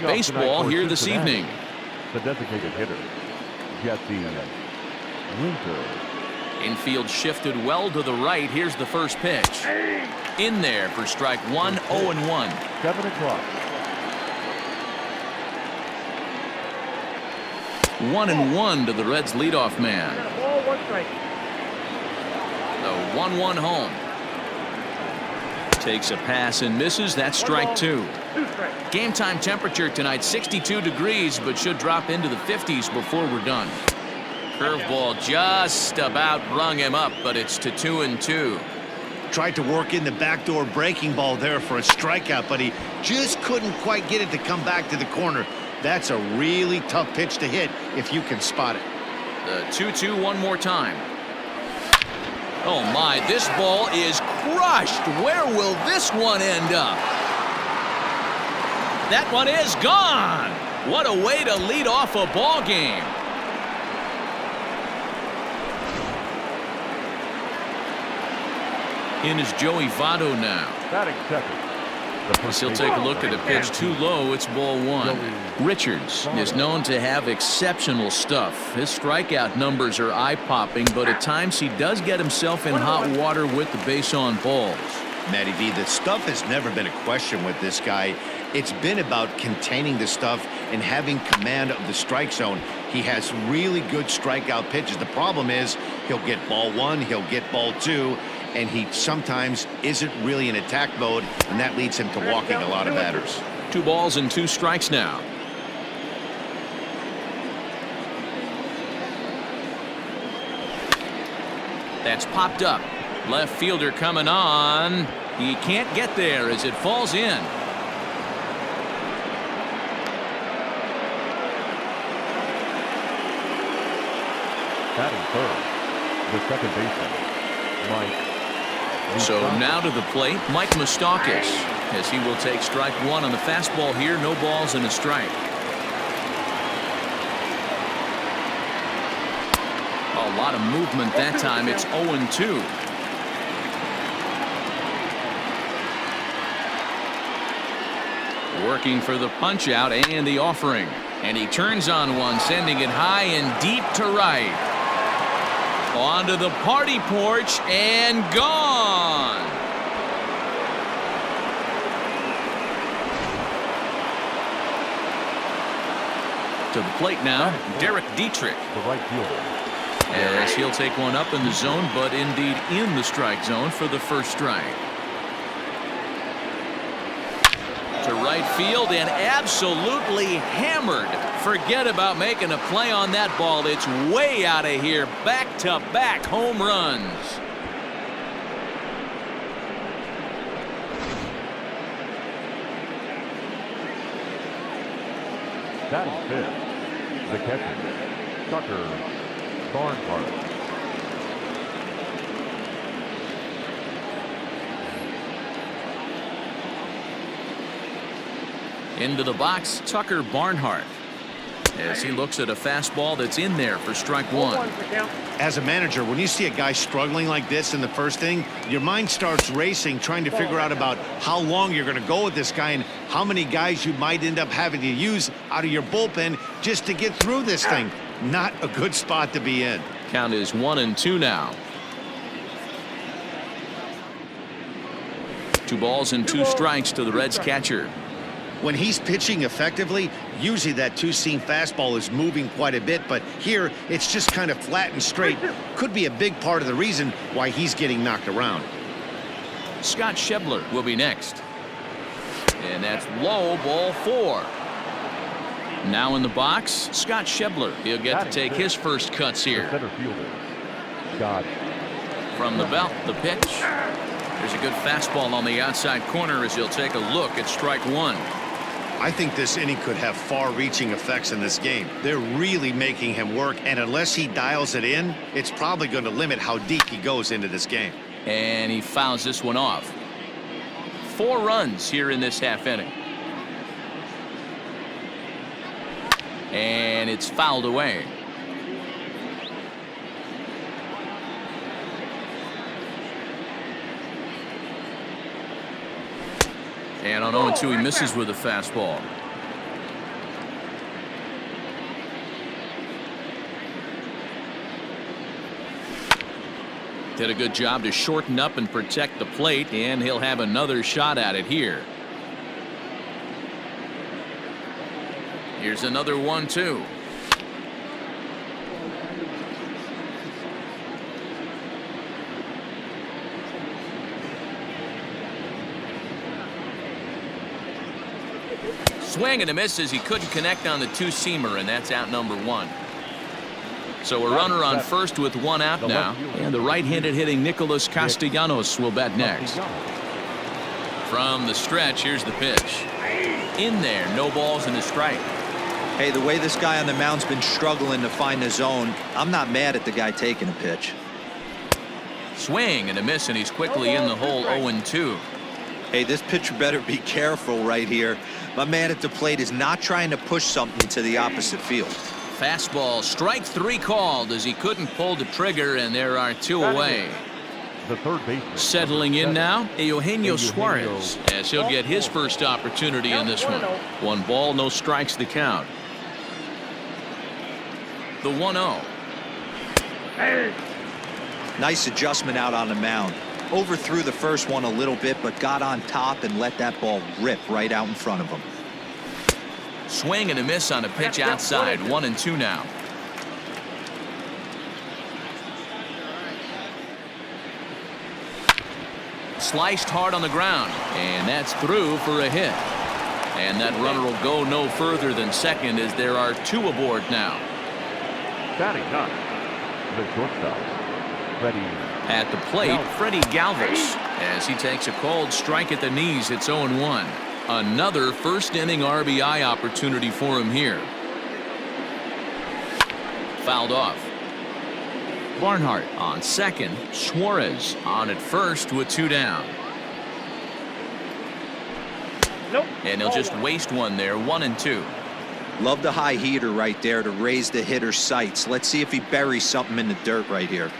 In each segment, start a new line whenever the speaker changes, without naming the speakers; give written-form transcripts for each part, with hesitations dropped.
Baseball here this evening.
The designated hitter, Jesse Winter.
Infield shifted well to the right. Here's the first pitch. In there for strike one, 0-1.
7 o'clock.
1-1 to the Reds leadoff man.
Ball, 1 strike.
The 1-1 home. Takes a pass and misses. That's strike 2.
2 strikes.
Game time temperature tonight 62 degrees, but should drop into the 50s before we're done. Curveball just about brung him up, but it's to 2-2.
Tried to work in the backdoor breaking ball there for a strikeout, but he just couldn't quite get it to come back to the corner. That's a really tough pitch to hit if you can spot it.
The 2-2 one more time. Oh my, this ball is crushed. Where will this one end up? That one is gone. What a way to lead off a ball game. In is Joey Votto now.
Batting second.
He'll take a look at a pitch too low. It's ball 1. Richards is known to have exceptional stuff. His strikeout numbers are eye-popping, but at times he does get himself in hot water with the base on balls.
Matty V, the stuff has never been a question with this guy. It's been about containing the stuff and having command of the strike zone. He has really good strikeout pitches. The problem is he'll get ball 1, he'll get ball 2, and he sometimes isn't really in attack mode, and that leads him to walking a lot of batters.
2 balls and 2 strikes now. That's popped up. Left fielder coming on. He can't get there as it falls in.
Batting third. The second baseman, Mike.
So now to the plate, Mike Moustakas, as he will take strike 1 on the fastball here. No balls and a strike. A lot of movement that time. It's 0-2. Working for the punch out and the offering. And he turns on one, sending it high and deep to right. Onto the party porch and gone. To the plate now, Derek Dietrich.
The right fielder.
As he'll take one up in the zone, but indeed in the strike zone for the first strike. To right field and absolutely hammered. Forget about making a play on that ball. It's way out of here. Back-to-back home runs.
Batting fifth. The catcher, Tucker Barnhart.
Into the box, Tucker Barnhart, as he looks at a fastball that's in there for strike 1.
As a manager, when you see a guy struggling like this in the first inning, your mind starts racing, trying to figure out about how long you're going to go with this guy and how many guys you might end up having to use out of your bullpen just to get through this thing. Not a good spot to be in.
Count is 1-2 now. 2 balls and 2 strikes to the Reds catcher.
When he's pitching effectively, usually that two-seam fastball is moving quite a bit, but here it's just kind of flat and straight. Could be a big part of the reason why he's getting knocked around.
Scott Schebler will be next. And that's low, ball 4. Now in the box, Scott Schebler. He'll get to take his first cuts here.
Center fielder, Scott.
From the belt, the pitch. There's a good fastball on the outside corner as he'll take a look at strike 1.
I think this inning could have far-reaching effects in this game. They're really making him work, and unless he dials it in, it's probably going to limit how deep he goes into this game.
And he fouls this one off. 4 runs here in this half inning. And it's fouled away. And on 0-2, he misses with a fastball. Did a good job to shorten up and protect the plate, and he'll have another shot at it here. Here's another 1-2. Swing and a miss as he couldn't connect on the two-seamer, and that's out number 1. So a runner on first with 1 out now, and the right-handed hitting Nicholas Castellanos will bat next. From the stretch, here's the pitch. In there, no balls and a strike.
Hey, the way this guy on the mound's been struggling to find the zone, I'm not mad at the guy taking a pitch.
Swing and a miss, and he's quickly in the hole 0-2.
Hey, this pitcher better be careful right here. My man at the plate is not trying to push something to the opposite field.
Fastball, strike 3 called as he couldn't pull the trigger, and there are 2 away.
The third baseman.
Settling in now, Eugenio Suarez, as he'll get his first opportunity in this one. 1 ball, no strikes the count. The 1-0.
Nice adjustment out on the mound. Overthrew the first one a little bit, but got on top and let that ball rip right out in front of him.
Swing and a miss on a pitch outside. 1-2 now. Sliced hard on the ground, and that's through for a hit. And that runner will go no further than second as there are 2 aboard now.
Batting 9, the shortstop, Freddie.
At the plate, Freddie Galvis, as he takes a called strike at the knees. It's 0-1. Another first inning RBI opportunity for him here. Fouled off. Barnhart on second. Suarez on at first with 2 down. And he'll just waste one there. 1-2.
Love the high heater right there to raise the hitter's sights. Let's see if he buries something in the dirt right here.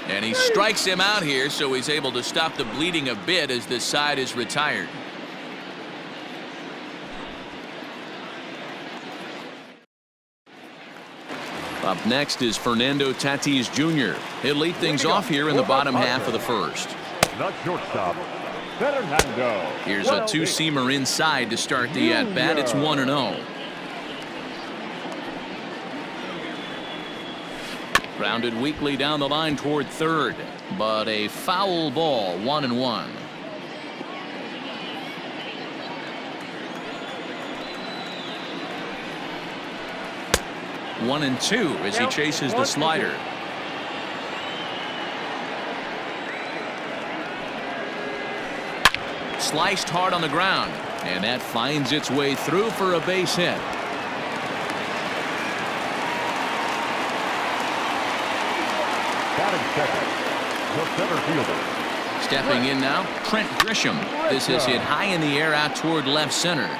And he strikes him out here, so he's able to stop the bleeding a bit as this side is retired. Up next is Fernando Tatis Jr. He'll lead things off here in the bottom half of the first.
The shortstop, Fernando.
Here's a two-seamer inside to start the at-bat. It's 1-0. Grounded weakly down the line toward third, but a foul ball. 1-1. One and two as he chases the slider. Sliced hard on the ground, and that finds its way through for a base hit.
Batting second, the center fielder.
Stepping in now, Trent Grisham. This is hit high in the air out toward left center.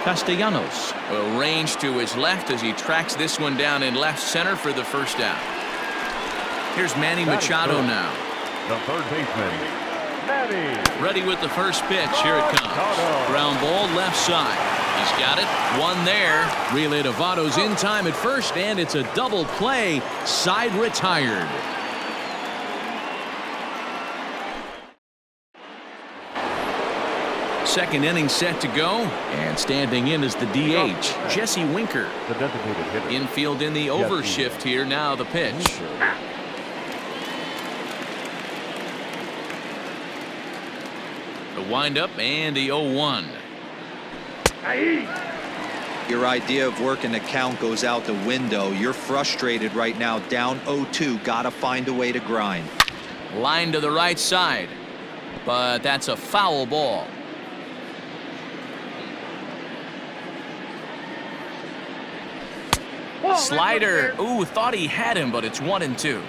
Castellanos arranged to his left as he tracks this one down in left center for the first out. Here's Manny Machado now.
The third baseman, Manny.
Ready with the first pitch. Here it comes. Ground ball left side. He's got it. One there. Relay to Votto's in time at first, and it's a double play. Side retired. Second inning set to go, and standing in is the DH, Jesse Winker.
The designated hitter.
Infield in the overshift here. Now the pitch. The windup and the 0-1.
Your idea of working the count goes out the window. You're frustrated right now, down 0-2. Gotta find a way to grind.
Line to the right side, but that's a foul ball. Slider. Ooh, thought he had him, but it's 1-2.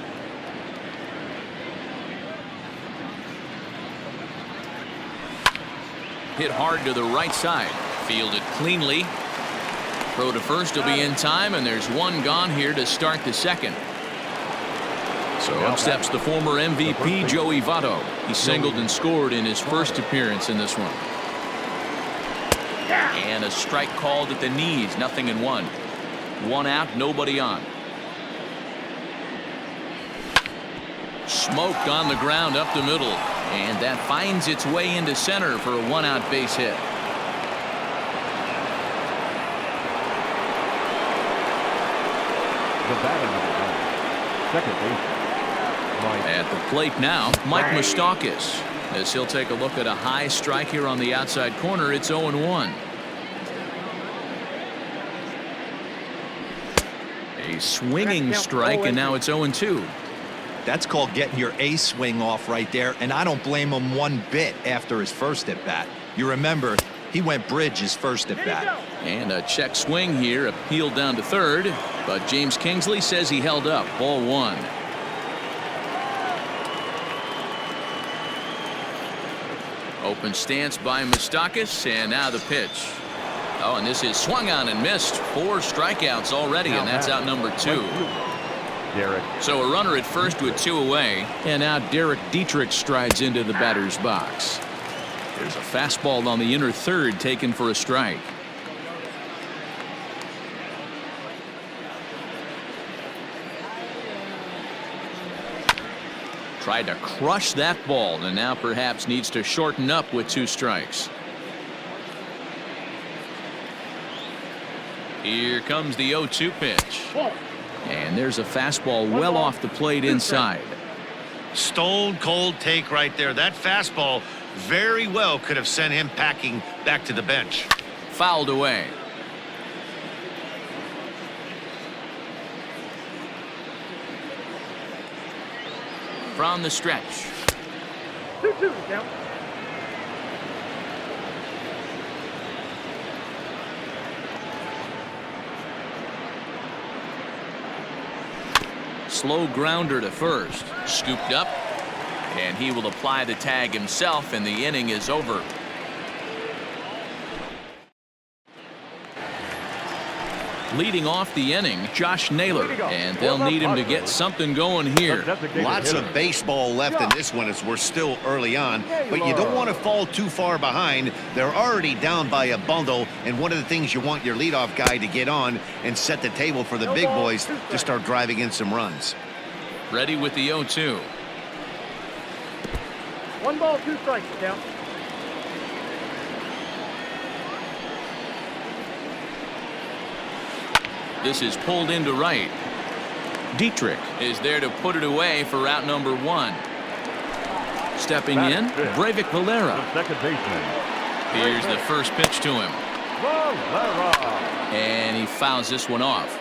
Hit hard to the right side. Fielded cleanly. Throw to first will be in time, and there's one gone here to start the second. So up steps the former MVP, Joey Votto. He singled and scored in his first appearance in this one. And a strike called at the knees. 0-1. One out, nobody on. Smoked on the ground up the middle. And that finds its way into center for a one-out base hit.
The batter number 1, second baseman.
At the plate now, Mike Moustakas. As he'll take a look at a high strike here on the outside corner, it's 0-1. A swinging strike, and now it's 0-2.
That's called getting your A swing off right there, and I don't blame him one bit after his first at bat. You remember, he went bridge his first at bat.
And a check swing here, appealed down to third, but James Kingsley says he held up. Ball 1. Open stance by Moustakas, and now the pitch. Oh, and this is swung on and missed. 4 strikeouts already, and that's out number 2.
Derek.
So a runner at first with 2 away, and now Derek Dietrich strides into the batter's box. There's a fastball on the inner third taken for a strike. Tried to crush that ball, and now perhaps needs to shorten up with 2 strikes. Here comes the 0-2 pitch. And there's a fastball well off the plate inside.
Stone cold take right there. That fastball very well could have sent him packing back to the bench.
Fouled away. From the stretch.
2-2 count.
Slow grounder to first. Scooped up. And he will apply the tag himself, and the inning is over. Leading off the inning, Josh Naylor, and they'll need him to get something going here.
Lots of baseball left in this one as we're still early on, but you don't want to fall too far behind. They're already down by a bundle, and one of the things you want your leadoff guy to get on and set the table for the big boys to start driving in some runs.
Ready with the 0-2.
1 ball, 2 strikes count.
This is pulled into right. Dietrich is there to put it away for out number 1. Stepping in, Breivik Valera.
The second baseman.
Here's the first pitch to him.
Valera.
And he fouls this one off.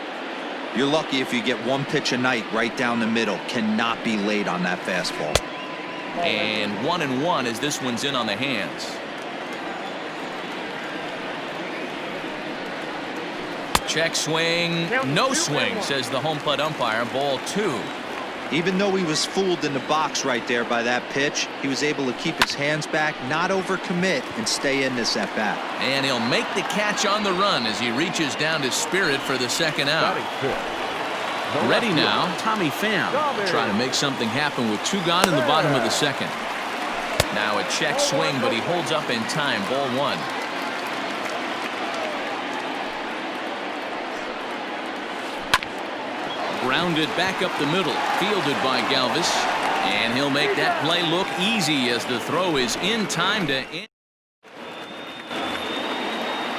You're lucky if you get 1 pitch a night right down the middle. Cannot be late on that fastball.
And 1-1 as this one's in on the hands. Check swing, no swing, says the home plate umpire. Ball 2.
Even though he was fooled in the box right there by that pitch, he was able to keep his hands back, not overcommit, and stay in this at bat.
And he'll make the catch on the run as he reaches down to Spirit for the second out. Ready now, Tommy Pham, trying to make something happen with 2 gone in the bottom of the second. Now a check swing, but he holds up in time. Ball 1. Grounded back up the middle, fielded by Galvis, and he'll make that play look easy as the throw is in time to end.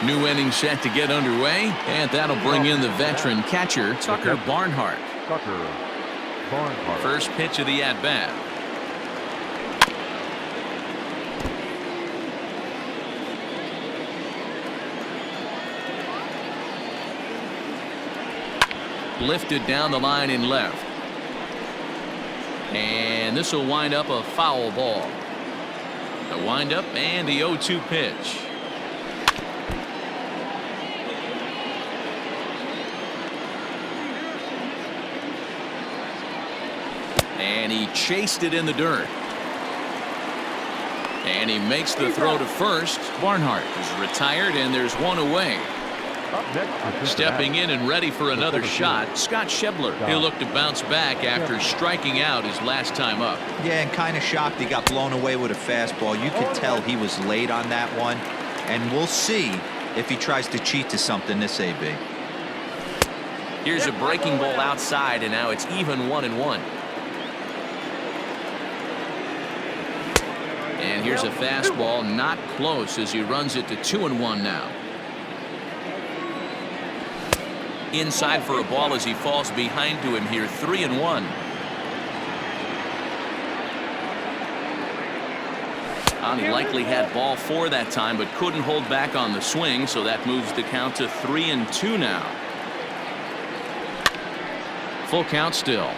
New inning set to get underway, and that'll bring in the veteran catcher Tucker Barnhart. First pitch of the at-bat. Lifted down the line in left. And this will wind up a foul ball. The windup and the 0-2 pitch. And he chased it in the dirt. And he makes the throw to first. Barnhart is retired, and there's 1 away. Stepping in and ready for another shot, Scott Schebler. He'll look to bounce back after striking out his last time up.
Yeah, and kind of shocked he got blown away with a fastball. You could tell he was late on that one, and we'll see if he tries to cheat to something this AB.
Here's a breaking ball outside, and now it's even 1-1. And here's a fastball not close as he runs it to 2-1 now. Inside for a ball as he falls behind to him here, 3-1. He likely had ball 4 that time, but couldn't hold back on the swing, so that moves the count to 3-2 now. Full count still.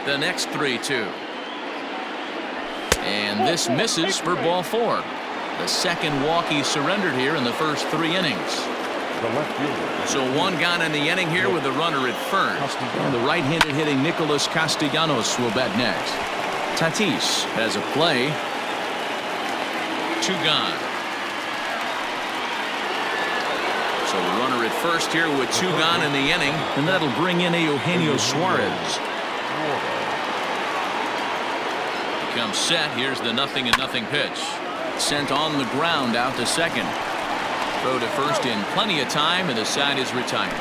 The next 3-2. And this misses for ball 4. The second walk he surrendered here in the first 3 innings. So 1 gone in the inning here with a runner at first. And the right-handed hitting Nicholas Castellanos will bat next. Tatis has a play. 2 gone. So a runner at first here with 2 gone in the inning, and that'll bring in Eugenio Suarez. He comes set. Here's the 0-0 pitch. Sent on the ground out to second. Throw to first in plenty of time, and the side is retired.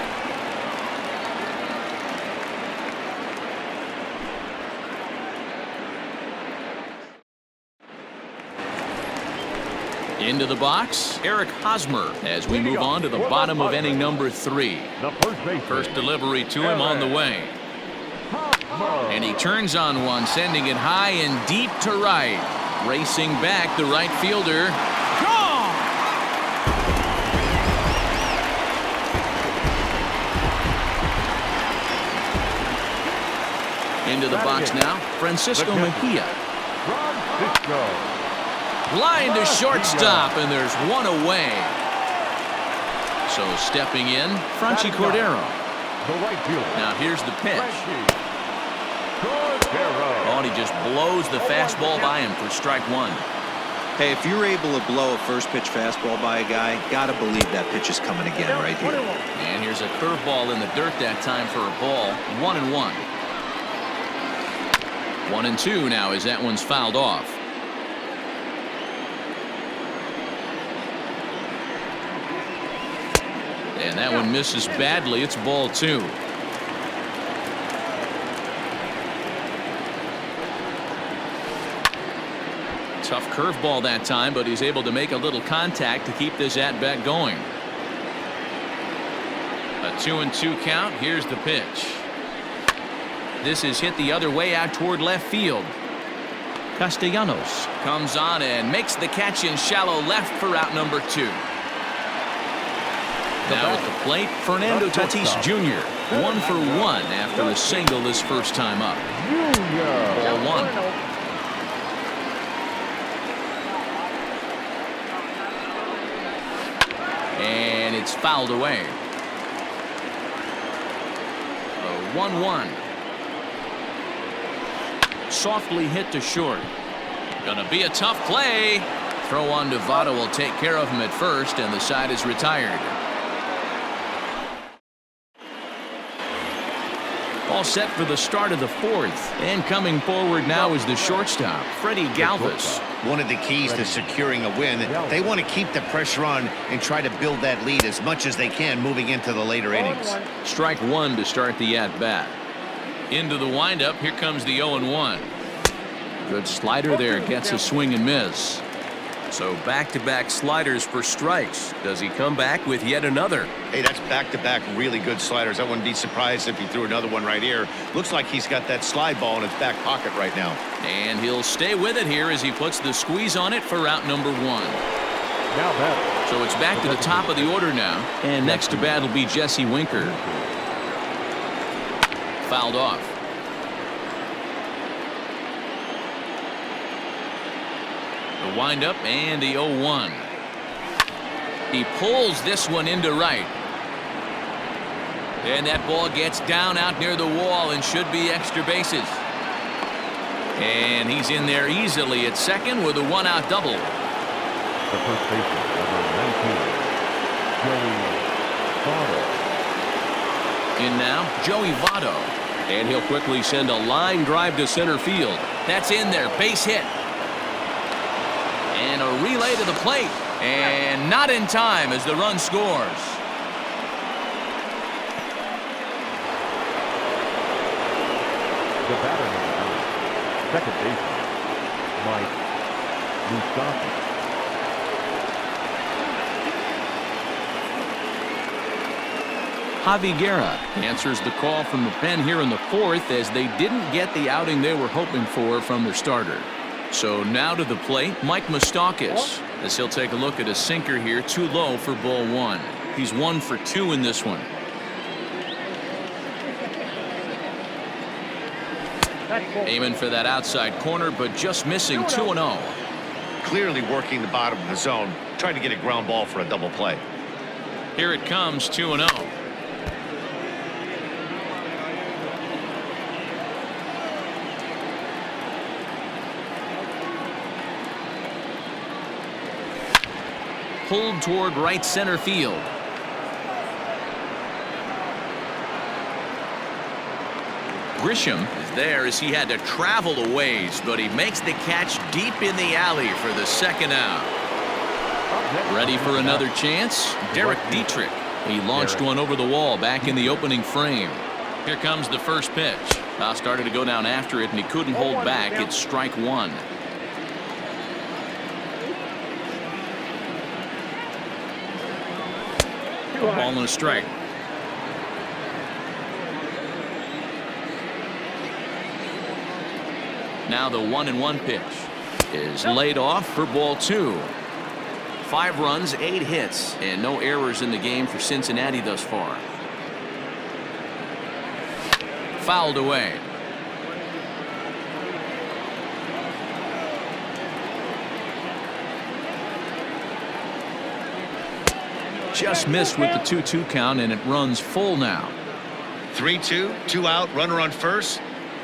Into the box, Eric Hosmer, as we move on to the bottom of inning number 3. First delivery to him on the way. And he turns on one, sending it high and deep to right. Racing back, the right fielder. Gone! Into the box now, Francisco Mejia. Line to shortstop, and there's 1 away. So stepping in, Franchi Cordero. Now here's the pitch. Oh, and he just blows the fastball by him for strike 1.
Hey, if you're able to blow a first pitch fastball by a guy, gotta believe that pitch is coming again right here.
And here's a curveball in the dirt that time for a ball. 1-1. 1-2 now as that one's fouled off. And that one misses badly. It's ball 2. Tough curveball that time, but he's able to make a little contact to keep this at-bat going. A 2-2 count. Here's the pitch. This is hit the other way out toward left field. Castellanos comes on and makes the catch in shallow left for out number 2. Now at the plate, Fernando Tatis Jr. 1 for 1 after a single this first time up. Ball 1. And it's fouled away. A 1-1. Softly hit to short. Gonna be a tough play. Throw on to Votto will take care of him at first, and the side is retired. All set for the start of the 4th. And coming forward now is the shortstop, Freddie Galvis.
One of the keys to securing a win, they want to keep the pressure on and try to build that lead as much as they can moving into the later innings.
Strike 1 to start the at-bat. Into the windup, here comes the 0-1. Good slider there, gets a swing and miss. So back-to-back sliders for strikes. Does he come back with yet another?
Hey, that's back-to-back really good sliders. I wouldn't be surprised if he threw another one right here. Looks like he's got that slide ball in his back pocket right now.
And he'll stay with it here as he puts the squeeze on it for out number 1. So it's back to the top of the order now. And next to bat will be Jesse Winker. Fouled off. The windup and the 0-1. He pulls this one into right. And that ball gets down out near the wall and should be extra bases. And he's in there easily at second with a 1-out double.
The first baseman, number 19, Joey Votto.
In now, Joey Votto. And he'll quickly send a line drive to center field. That's in there, base hit. And a relay to the plate. And not in time as the run scores.
The batter number 9, second baseman, Mike Moustakas.
Javi Guerra answers the call from the pen here in the fourth as they didn't get the outing they were hoping for from their starter. So now to the plate, Mike Moustakas, as he'll take a look at a sinker here, too low for ball 1. He's 1 for 2 in this one. Aiming for that outside corner, but just missing 2-0.
Clearly working the bottom of the zone, trying to get a ground ball for a double play.
Here it comes, 2-0. Pulled toward right center field. Grisham is there as he had to travel a ways, but he makes the catch deep in the alley for the second out. Ready for another chance? Derek Dietrich. He launched one over the wall back in the opening frame. Here comes the first pitch. Started to go down after it, and he couldn't hold back. It's strike 1. A ball and a strike. Now the 1-1 pitch is laid off for ball 2. 5 runs, 8 hits, and no errors in the game for Cincinnati thus far. Fouled away. Just missed with the 2-2 count, and it runs full now.
3-2, 2 out, runner on first.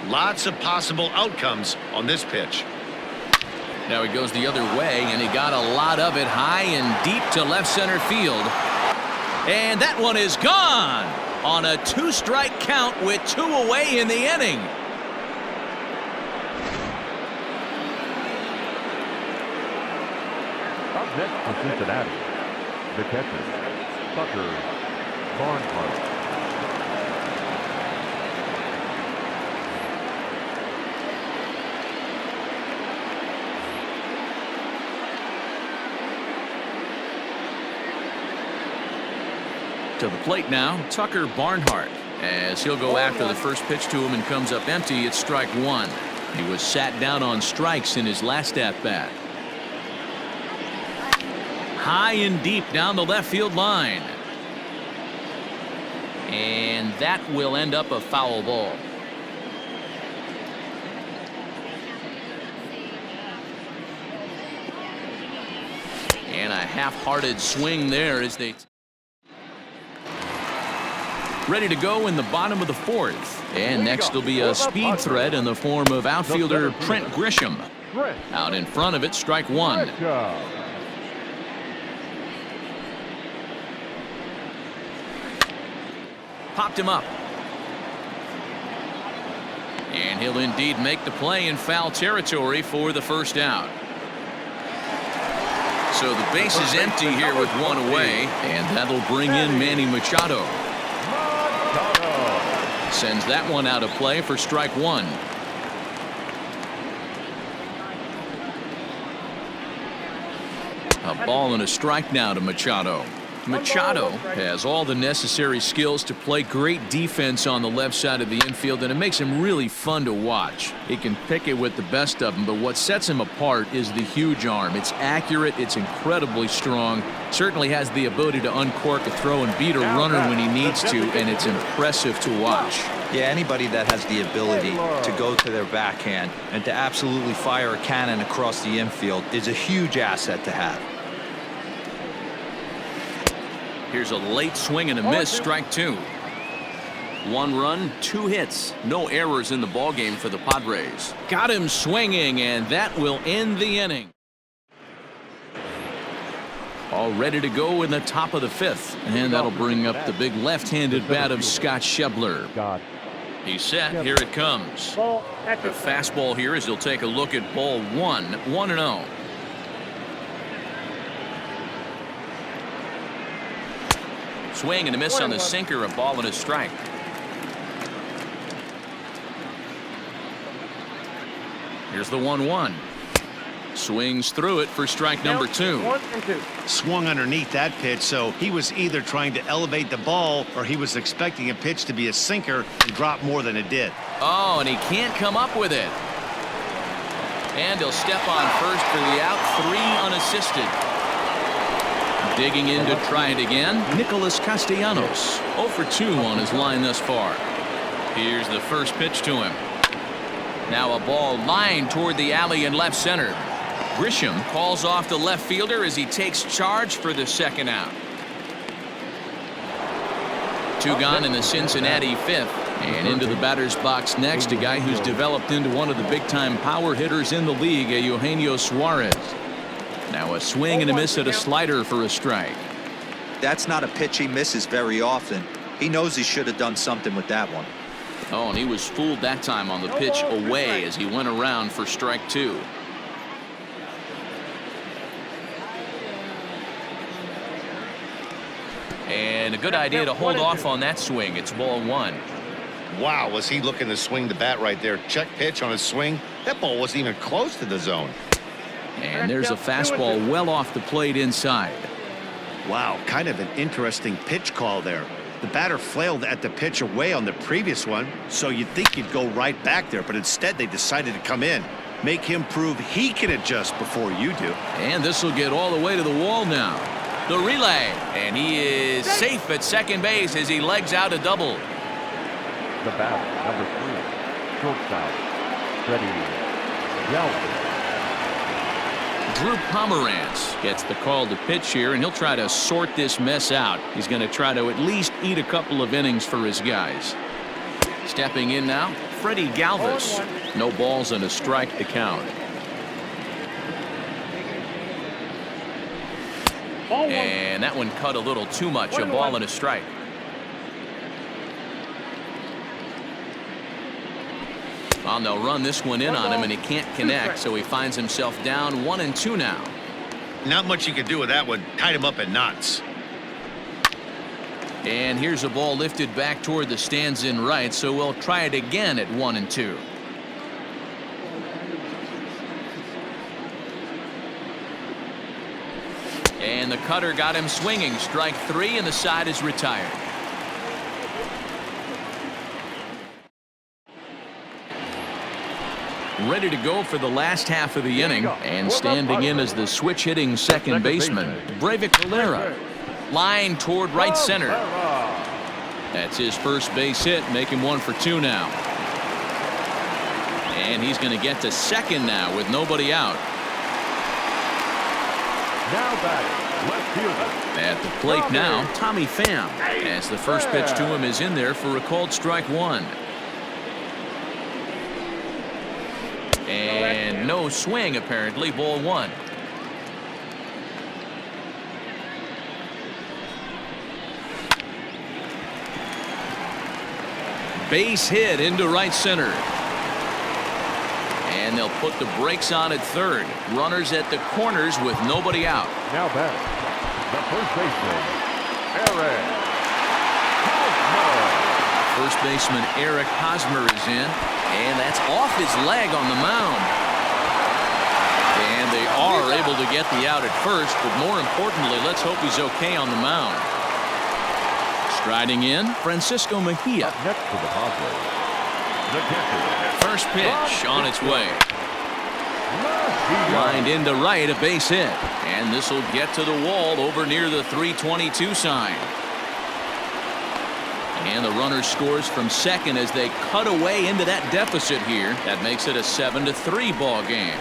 Lots of possible outcomes on this pitch.
Now he goes the other way, and he got a lot of it high and deep to left center field. And that one is gone on a 2-strike count with 2 away in the inning.
Up next for Cincinnati, the catcher, Tucker Barnhart.
To the plate now, Tucker Barnhart, as he'll go after the first pitch to him and comes up empty. It's strike 1. He was sat down on strikes in his last at-bat. High and deep down the left field line. And that will end up a foul ball. And a half-hearted swing there as they... Ready to go in the bottom of the fourth. And next will be a speed threat in the form of outfielder Trent Grisham. Out in front of it, strike 1. Popped him up. And he'll indeed make the play in foul territory for the first out. So the base is empty here with 1 away, and that'll bring in Manny Machado. Sends that one out of play for strike 1. A ball and a strike now to Machado. Machado has all the necessary skills to play great defense on the left side of the infield, and it makes him really fun to watch. He can pick it with the best of them, but what sets him apart is the huge arm. It's accurate, it's incredibly strong, certainly has the ability to uncork a throw and beat a runner when he needs to, and it's impressive to watch.
Yeah, anybody that has the ability to go to their backhand and to absolutely fire a cannon across the infield is a huge asset to have.
Here's a late swing and a miss, strike 2. 1 run, 2 hits, no errors in the ballgame for the Padres. Got him swinging, and that will end the inning. All ready to go in the top of the 5th, and that'll bring up the big left-handed bat of Scott Schebler. He's set. Here it comes. A fastball here as he'll take a look at ball 1, 1-0. Swing and a miss on the sinker, a ball and a strike. Here's the 1-1. Swings through it for strike number 2.
1 and 2.
Swung underneath that pitch, so he was either trying to elevate the ball or he was expecting a pitch to be a sinker and drop more than it did.
Oh, and he can't come up with it. And he'll step on first for the out, 3 unassisted. Digging in to try it again, Nicholas Castellanos. 0 for 2 on his line thus far. Here's the first pitch to him. Now a ball lined toward the alley in left center. Grisham calls off the left fielder as he takes charge for the second out. 2 gone in the Cincinnati 5th. And into the batter's box next, a guy who's developed into one of the big-time power hitters in the league, Eugenio Suarez. Now a swing and a miss at a slider for a strike.
That's not a pitch he misses very often. He knows he should have done something with that one.
Oh, and he was fooled that time on the pitch away as he went around for strike 2. And a good idea to hold off on that swing. It's ball 1.
Wow, was he looking to swing the bat right there? Check pitch on his swing. That ball wasn't even close to the zone.
And there's a fastball well off the plate inside.
Wow, kind of an interesting pitch call there. The batter flailed at the pitch away on the previous one, so you'd think he'd go right back there, but instead they decided to come in. Make him prove he can adjust before you do.
And this will get all the way to the wall now. The relay, and he is safe at second base as he legs out a double.
The batter, number 3, shortstop, Freddie Galvin.
Drew Pomerantz gets the call to pitch here, and he'll try to sort this mess out. He's going to try to at least eat a couple of innings for his guys. Stepping in now, Freddie Galvis. No balls and a strike to count. And that one cut a little too much. A ball and a strike. Well, they'll run this one in on him, and he can't connect, so he finds himself down 1 and 2 now.
Not much you can do with that one. Tied him up in knots.
And here's a ball lifted back toward the stands in right, so we'll try it again at 1 and 2. And the cutter got him swinging. Strike 3, and the side is retired. Ready to go for the last half of the inning, and standing in as the switch-hitting second baseman, Breivik Valera. Line toward right center. That's his first base hit, make him 1 for 2 now. And he's going to get to second now with nobody out.
Now batting, left fielder.
At the plate now, Tommy Pham, as the first pitch to him is in there for a called strike 1. And no swing, apparently. Ball 1. Base hit into right center. And they'll put the brakes on at third. Runners at the corners with nobody out.
Now batting, the first baseman, Eric Hosmer.
First baseman Eric Hosmer is in. And that's off his leg on the mound. And they are able to get the out at first, but more importantly, let's hope he's okay on the mound. Striding in, Francisco Mejia.
Up next to the Padres, the catcher.
First pitch on its way. Lined into right, a base hit. And this will get to the wall over near the 322 sign. And the runner scores from second as they cut away into that deficit here. That makes it a 7-3 ball game.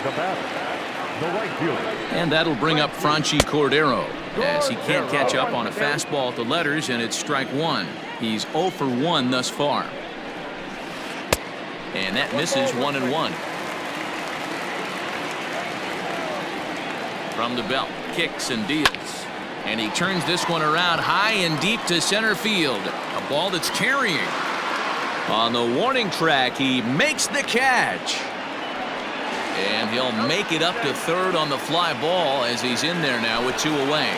The batter, the right fielder.
And that'll bring up Franchi Cordero, as he can't catch up on a fastball at the letters, and it's strike 1. He's 0 for 1 thus far. And that misses 1 and 1. From the belt, kicks and deals. And he turns this one around high and deep to center field. A ball that's carrying. On the warning track, he makes the catch. And he'll make it up to third on the fly ball as he's in there now with 2 away.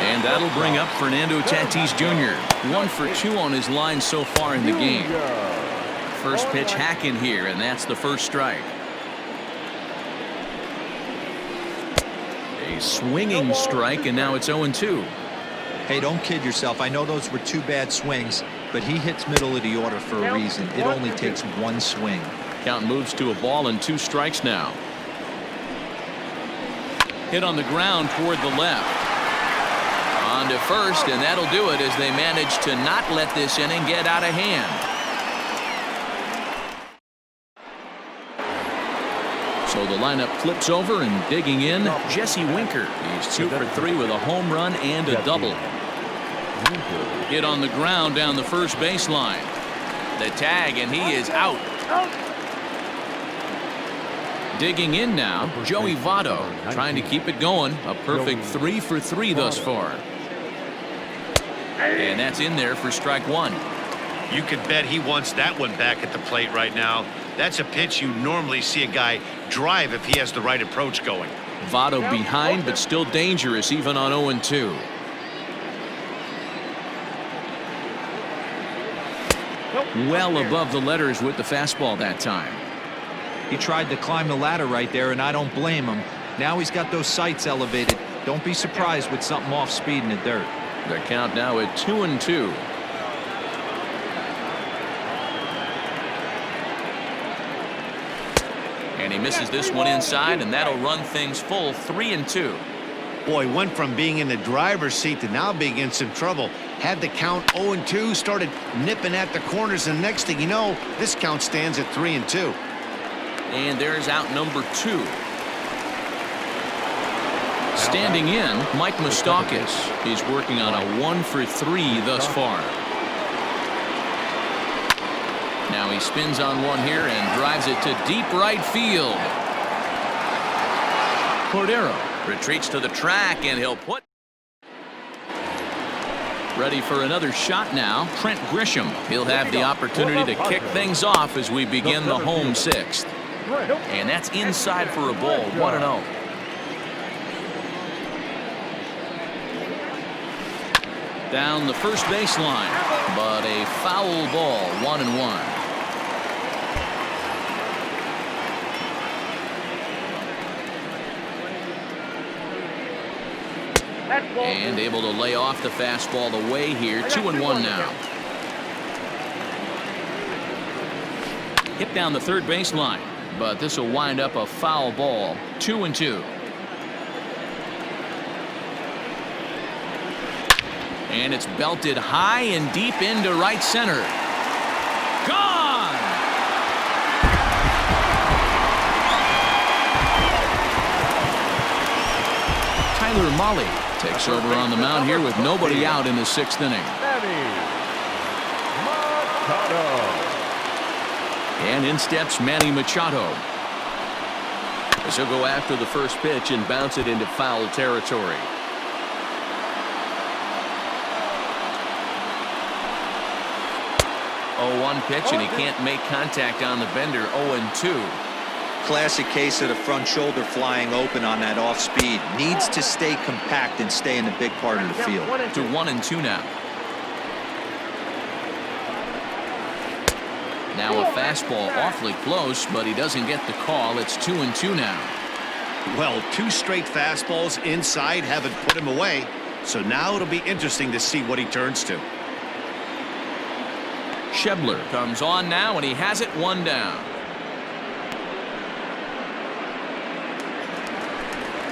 And that'll bring up Fernando Tatis Jr. 1 for 2 on his line so far in the game. first pitch hacking here, and that's the first strike. A swinging strike, and now it's 0-2.
Hey, don't kid yourself. I know those were 2 bad swings, but he hits middle of the order for a reason. It only takes 1 swing.
Count moves to a ball and 2 strikes now. Hit on the ground toward the left. On to first, and that'll do it as they manage to not let this inning get out of hand. So the lineup flips over, and digging in, Jesse Winker. He's 2 for 3 with a home run and a double. Hit on the ground down the first baseline. The tag, and he is out. Digging in now, Joey Votto, trying to keep it going. A perfect 3 for 3 thus far. And that's in there for strike 1.
You could bet he wants that one back at the plate right now. That's a pitch you normally see a guy drive if he has the right approach going.
Votto behind, but still dangerous even on 0-2. Well above the letters with the fastball that time.
He tried to climb the ladder right there, and I don't blame him. Now he's got those sights elevated. Don't be surprised with something off speed in the dirt.
The count now at 2-2. And he misses this one inside, and that'll run things full 3-2.
Boy, went from being in the driver's seat to now being in some trouble. Had the count 0-2, started nipping at the corners, and next thing you know, this count stands at 3-2.
And there's out number 2. Standing in, Mike Moustakas. He's working on a 1 for 3 thus far. Now he spins on one here and drives it to deep right field. Cordero retreats to the track, and he'll put. Ready for another shot now, Trent Grisham. He'll have the opportunity to kick things off as we begin the home 6th. And that's inside for a ball, 1-0. Down the first baseline, but a foul ball, 1-1. And able to lay off the fastball away here, 2-1 now. Hit down the third baseline, but this will wind up a foul ball, 2-2. And it's belted high and deep into right center. Gone! Tyler Mahle takes over on the mound here with nobody out in the 6th inning. And in steps Manny Machado. As he'll go after the first pitch and bounce it into foul territory. Oh, 1 pitch, and he can't make contact on the bender. 0-2.
Classic case of the front shoulder flying open on that off speed. Needs to stay compact and stay in the big part of the field.
To 1-2 now. Now a fastball awfully close, but he doesn't get the call. It's 2-2 now.
Well, 2 straight fastballs inside haven't put him away. So now it'll be interesting to see what he turns to.
Schebler comes on now, and he has it 1 down.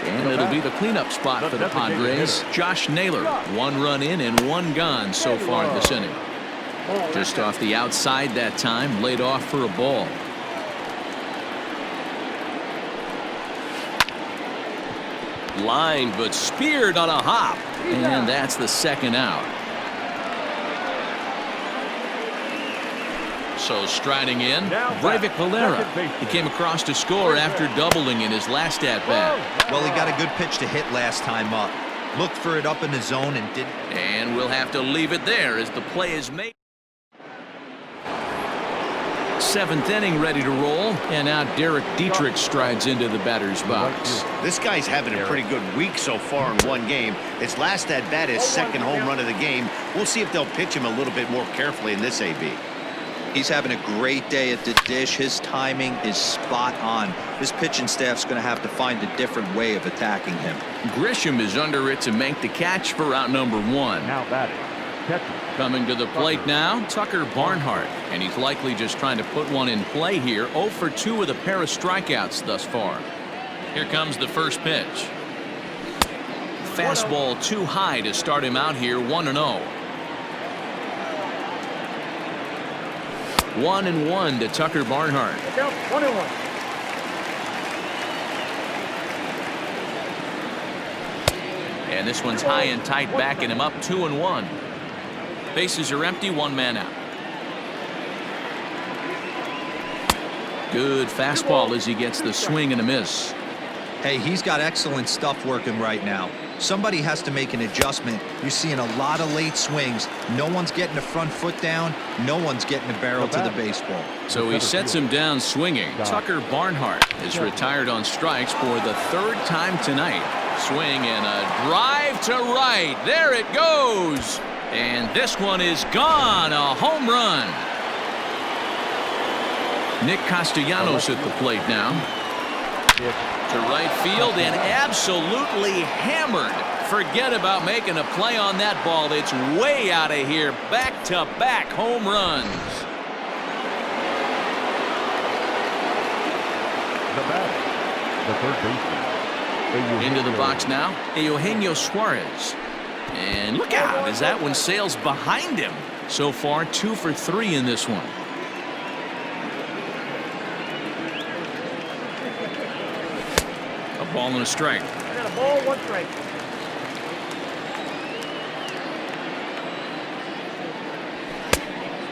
And it'll be the cleanup spot for the Padres. Josh Naylor, 1 run in and 1 gone so far this inning. Just off the outside that time, laid off for a ball. Lined but speared on a hop, and that's the 2nd out. So striding in, Breivik Valera. He came across to score after doubling in his last at-bat.
Well, he got a good pitch to hit last time up. Looked for it up in the zone and didn't.
And we'll have to leave it there as the play is made. 7th inning ready to roll, and now Derek Dietrich strides into the batter's box.
This guy's having a pretty good week so far in 1 game. His last at-bat is 2nd home run of the game. We'll see if they'll pitch him a little bit more carefully in this AB.
He's having a great day at the dish. His timing is spot on. His pitching staff's going to have to find a different way of attacking him.
Grisham is under it to make the catch for out number 1.
Now batting. Catcher.
Coming to the plate now, Tucker Barnhart. And he's likely just trying to put one in play here. 0 for 2 with a pair of strikeouts thus far. Here comes the first pitch. Fastball too high to start him out here. 1-0. 1-1 to Tucker Barnhart.
1-1.
And this one's high and tight, backing him up. 2-1. Bases are empty, 1 man out. Good fastball as he gets the swing and a miss.
Hey, he's got excellent stuff working right now. Somebody has to make an adjustment. You're seeing a lot of late swings. No one's getting the front foot down. No one's getting the barrel to the baseball.
So he sets him down swinging. Tucker Barnhart is retired on strikes for the 3rd time tonight. Swing and a drive to right. There it goes. And this one is gone. A home run. Nick Castellanos at the plate now. To right field and absolutely hammered. Forget about making a play on that ball. It's way out of here. Back-to-back home runs.
The batter. The third baseman.
Into the box now, Eugenio Suarez. And look out as that one sails behind him. So far, 2 for 3 in this one. A ball and a strike.
I got a ball, 1 strike.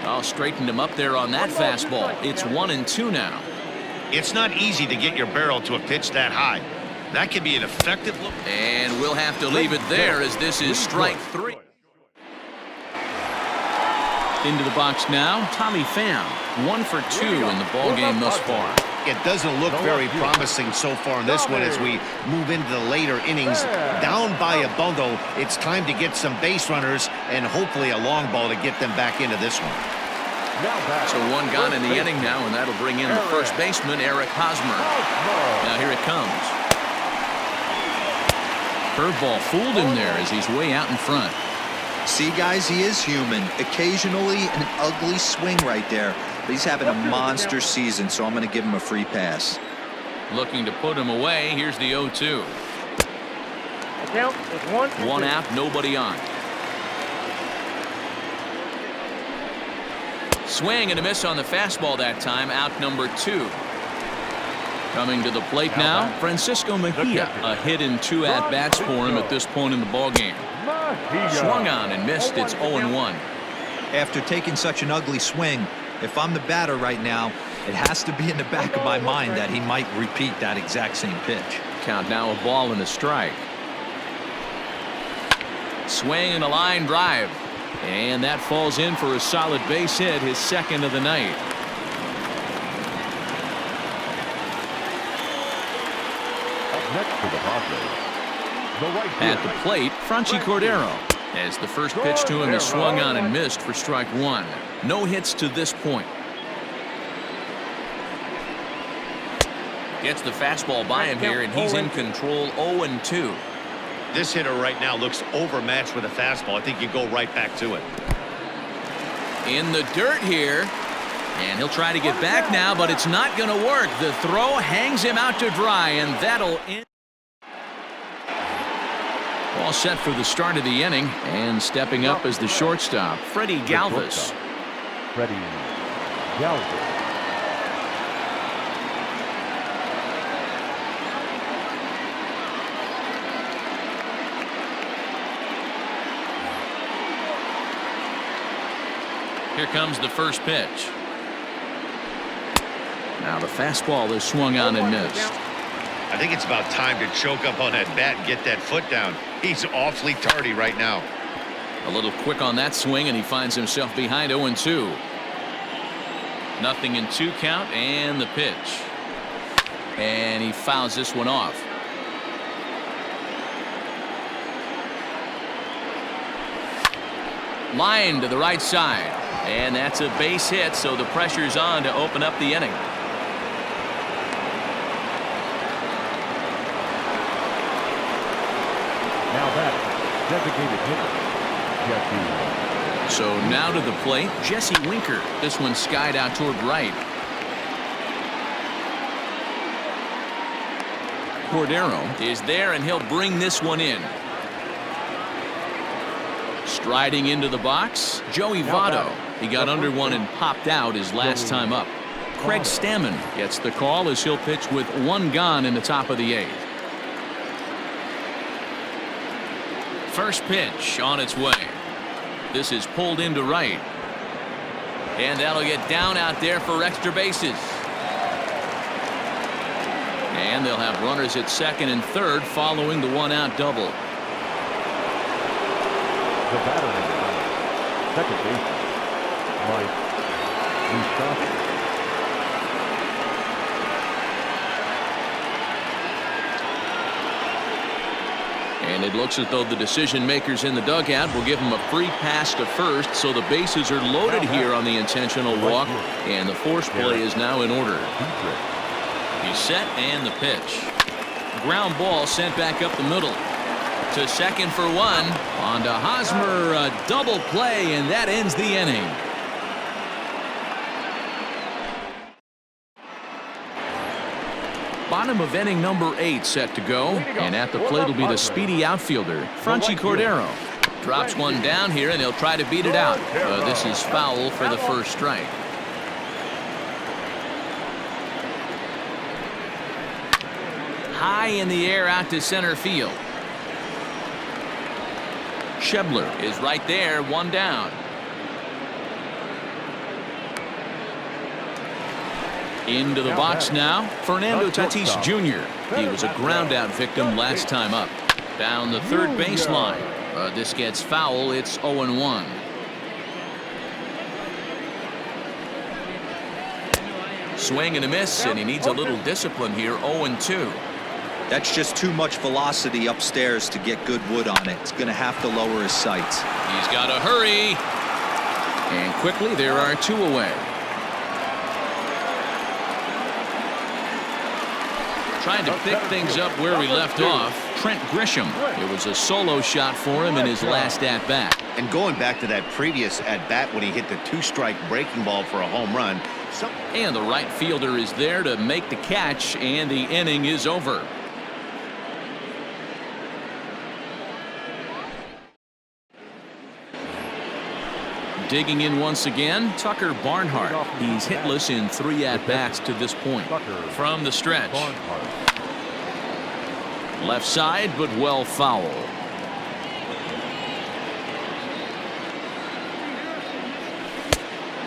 Oh, straightened him up there on that fastball. It's 1-2 now.
It's not easy to get your barrel to a pitch that high. That could be an effective look.
And we'll have to leave it there as this is strike 3. Into the box now, Tommy Pham. 1 for 2 in the ballgame thus far.
It doesn't look very promising so far in this one as we move into the later innings. Down by a bundle, it's time to get some base runners and hopefully a long ball to get them back into this one.
So 1 gone in the inning now, and that'll bring in the first baseman, Eric Hosmer. Now here it comes. Curveball fooled him there as he's way out in front.
See, guys, he is human. Occasionally an ugly swing right there. But he's having a monster season, so I'm going to give him a free pass.
Looking to put him away. Here's the 0-2.
Count is
1 out, nobody on. Swing and a miss on the fastball that time. Out number 2. Coming to the plate now, Francisco Mejia. A hit in 2 at-bats for him at this point in the ballgame. Swung on and missed. It's 0-1.
After taking such an ugly swing, if I'm the batter right now, it has to be in the back of my mind that he might repeat that exact same pitch.
Count now, a ball and a strike. Swing and a line drive. And that falls in for a solid base hit, his 2nd of the night.
Next to the Padres.
At the plate, Franchi Cordero. As the first pitch to him is swung on and missed for strike 1. No hits to this point. Gets the fastball by him here, and he's in control. 0-2.
This hitter right now looks overmatched with a fastball. I think you go right back to it.
In the dirt here. And he'll try to get back now, but it's not going to work. The throw hangs him out to dry, and that'll end. All set for the start of the inning, and stepping up as the shortstop, Freddie Galvis.
Freddie Galvis.
Here comes the first pitch. Now the fastball is swung on and missed.
I think it's about time to choke up on that bat and get that foot down. He's awfully tardy right now.
A little quick on that swing, and he finds himself behind 0-2. 0-2 count, and the pitch. And he fouls this one off. Line to the right side. And that's a base hit, so the pressure's on to open up the inning.
Now that designated hitter, Jesse.
So now to the plate, Jesse Winker. This one skied out toward right. Cordero is there, and he'll bring this one in. Striding into the box, Joey Votto. He got under one and popped out his last time up. Craig Stammen gets the call as he'll pitch with one gone in the top of the 8th. First pitch on its way. This is pulled into right. And that'll get down out there for extra bases. And they'll have runners at second and third following the one-out double.
The batter is second baseman, Mike Moustakas.
And it looks as though the decision makers in the dugout will give him a free pass to first, so the bases are loaded here on the intentional walk, and the force play is now in order. He's set, and the pitch. Ground ball sent back up the middle. To second for one. On to Hosmer, a double play, and that ends the inning. Bottom of inning number 8 set to go, and at the plate will be the speedy outfielder, Franchy Cordero. Drops one down here, and he'll try to beat it out. This is foul for the first strike. High in the air out to center field. Schebler is right there, one down. Into the box now, Fernando Tatis Jr. He was a ground-out victim last time up. Down the third baseline. This gets foul. It's 0-1. Swing and a miss, and he needs a little discipline here. 0-2.
That's just too much velocity upstairs to get good wood on it. It's going to have to lower his sights.
He's got to hurry. And quickly, there are 2 away. Trying to pick things up where we left off, Trent Grisham. It was a solo shot for him in his last at-bat.
And going back to that previous at-bat when he hit the 2-strike breaking ball for a home run.
And the right fielder is there to make the catch, and the inning is over. Digging in once again, Tucker Barnhart. He's hitless in 3 at-bats to this point. From the stretch. Left side, but well foul.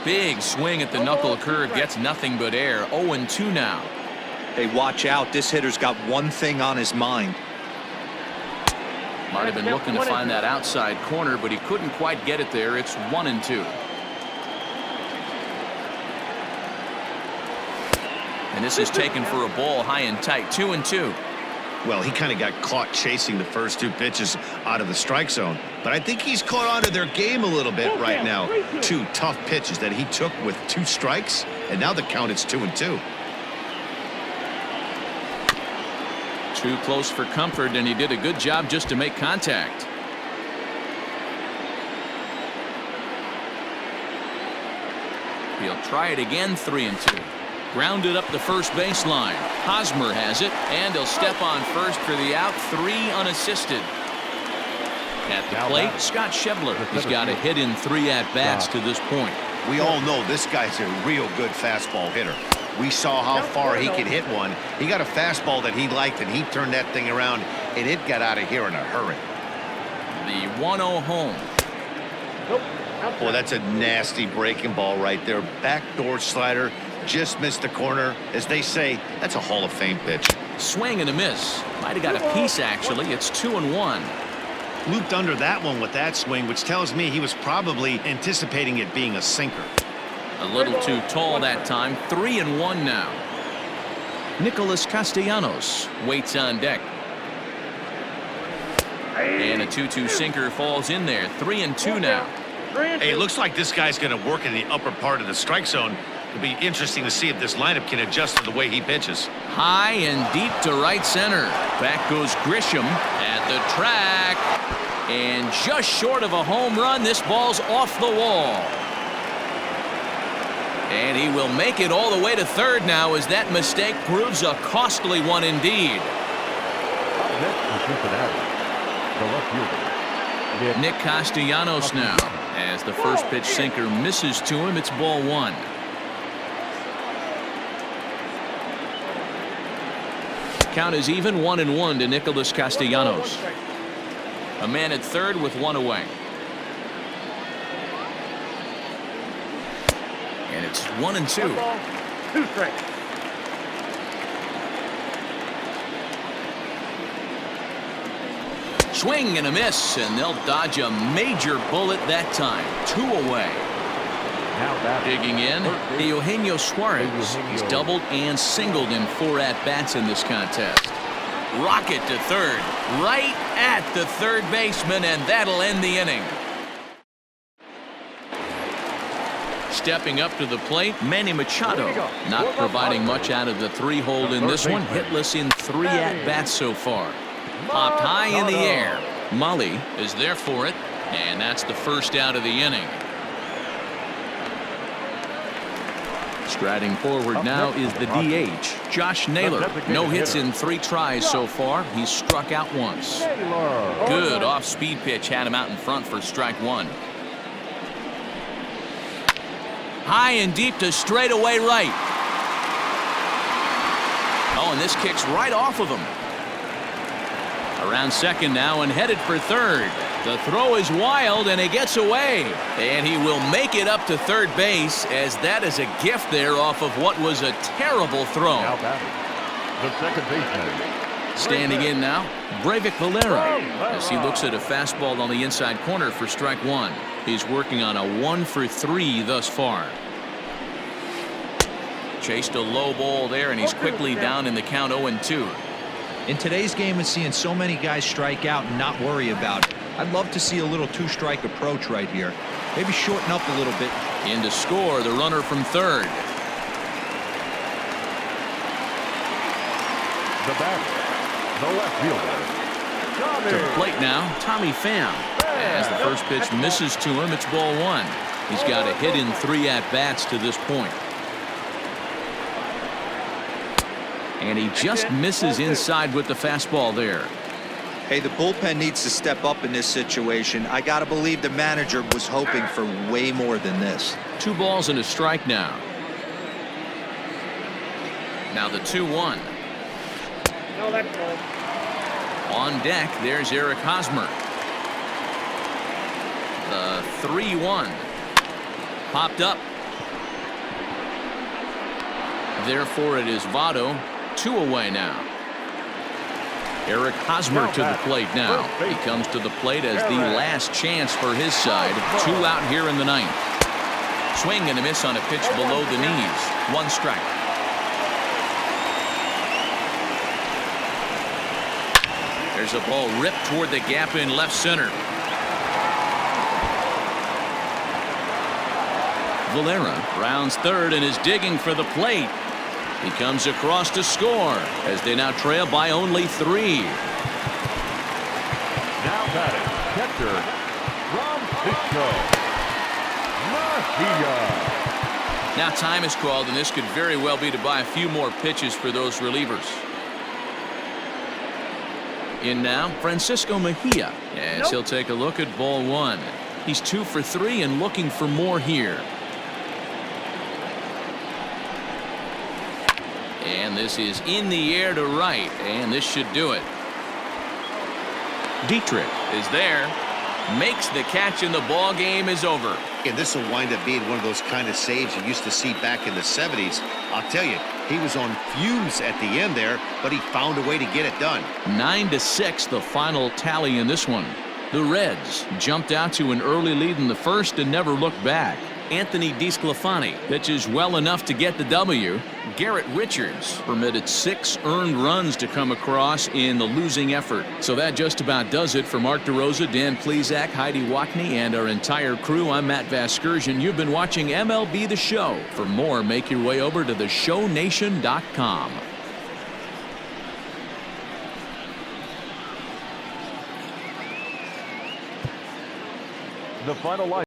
Big swing at the knuckle curve, gets nothing but air. 0-2 now.
Hey, watch out. This hitter's got one thing on his mind.
Might have been looking to find that outside corner, but he couldn't quite get it there. It's 1-2. And this is taken for a ball high and tight. 2-2.
Well, he kind of got caught chasing the first 2 pitches out of the strike zone. But I think he's caught on to their game a little bit right now. 2 tough pitches that he took with 2 strikes, and now the count is 2-2.
Too close for comfort, and he did a good job just to make contact. He'll try it again. 3-2. Grounded up the first baseline. Hosmer has it, and he'll step on first for the out. 3 unassisted. At the plate, Scott Schebler. He's got a hit in 3 at-bats to this point.
We all know this guy's a real good fastball hitter. We saw how far he could hit one. He got a fastball that he liked, and he turned that thing around, and it got out of here in a hurry.
The 1-0 home.
Boy, that's a nasty breaking ball right there. Backdoor slider, just missed the corner. As they say, that's a Hall of Fame pitch.
Swing and a miss. Might have got a piece, actually. It's 2-1.
Looped under that one with that swing, which tells me he was probably anticipating it being a sinker.
A little too tall that time. 3-1 now. Nicholas Castellanos waits on deck. And a 2-2 sinker falls in there. 3-2 now.
Hey, it looks like this guy's going to work in the upper part of the strike zone. It'll be interesting to see if this lineup can adjust to the way he pitches.
High and deep to right center. Back goes Grisham at the track. And just short of a home run, this ball's off the wall. And he will make it all the way to third now as that mistake proves a costly one indeed. Nick Castellanos now, as the first pitch sinker misses to him. It's ball one. Count is even 1-1 to Nicholas Castellanos. A man at third with one away. And it's 1-2.
2 strikes.
Swing and a miss, and they'll dodge a major bullet that time. 2 away. Digging in, Eugenio Suarez. He's doubled and singled in 4 at-bats in this contest. Rocket to third, right at the third baseman, and that'll end the inning. Stepping up to the plate, Manny Machado. Not providing much out of the 3-hole in this one. Hitless in 3 at-bats so far. Popped high in the air. Mully is there for it, and that's the first out of the inning. Striding forward now is the DH, Josh Naylor. No hits in 3 tries so far. He's struck out once. Good off-speed pitch had him out in front for strike 1. High and deep to straightaway right. Oh, and this kicks right off of him. Around second now and headed for third. The throw is wild and he gets away. And he will make it up to third base, as that is a gift there off of what was a terrible throw.
The second baseman.
Standing in now, Breivik Valera, as he looks at a fastball on the inside corner for strike 1. He's working on a 1 for 3 thus far. Chased a low ball there, and he's quickly down in the count 0-2.
In today's game, it's seeing so many guys strike out and not worry about it. I'd love to see a little 2-strike approach right here. Maybe shorten up a little bit.
In to score, the runner from third.
The batter, the left fielder.
To the plate now, Tommy Pham. As the first pitch misses to him, it's ball 1. He's got a hit in 3 at-bats to this point. And he just misses inside with the fastball there.
Hey, the bullpen needs to step up in this situation. I got to believe the manager was hoping for way more than this.
2 balls and a strike now. Now the 2-1.
No, that's cold.
On deck, there's Eric Hosmer. The 3-1. Popped up. Therefore, it is Votto. 2 away now. Eric Hosmer to the plate now. He comes to the plate as the last chance for his side. 2 out here in the 9th. Swing and a miss on a pitch below the knees. 1 strike. There's a ball ripped toward the gap in left center. Valera rounds third and is digging for the plate. He comes across to score as they now trail by only 3.
Now batting, catcher, Francisco Mejia.
Now time is called, and this could very well be to buy a few more pitches for those relievers. In now, Francisco Mejia, as he'll take a look at ball 1. He's 2 for 3 and looking for more here. And this is in the air to right, and this should do it. Dietrich is there, makes the catch, and the ball game is over.
And this will wind up being one of those kind of saves you used to see back in the 70s. I'll tell you, he was on fumes at the end there, but he found a way to get it done.
9-6, the final tally in this one. The Reds jumped out to an early lead in the first and never looked back. Anthony DeSclafani pitches well enough to get the W. Garrett Richards permitted 6 earned runs to come across in the losing effort. So that just about does it for Mark DeRosa, Dan Plesac, Heidi Wackney, and our entire crew. I'm Matt Vasgersian. You've been watching MLB The Show. For more, make your way over to theshownation.com.
The final line.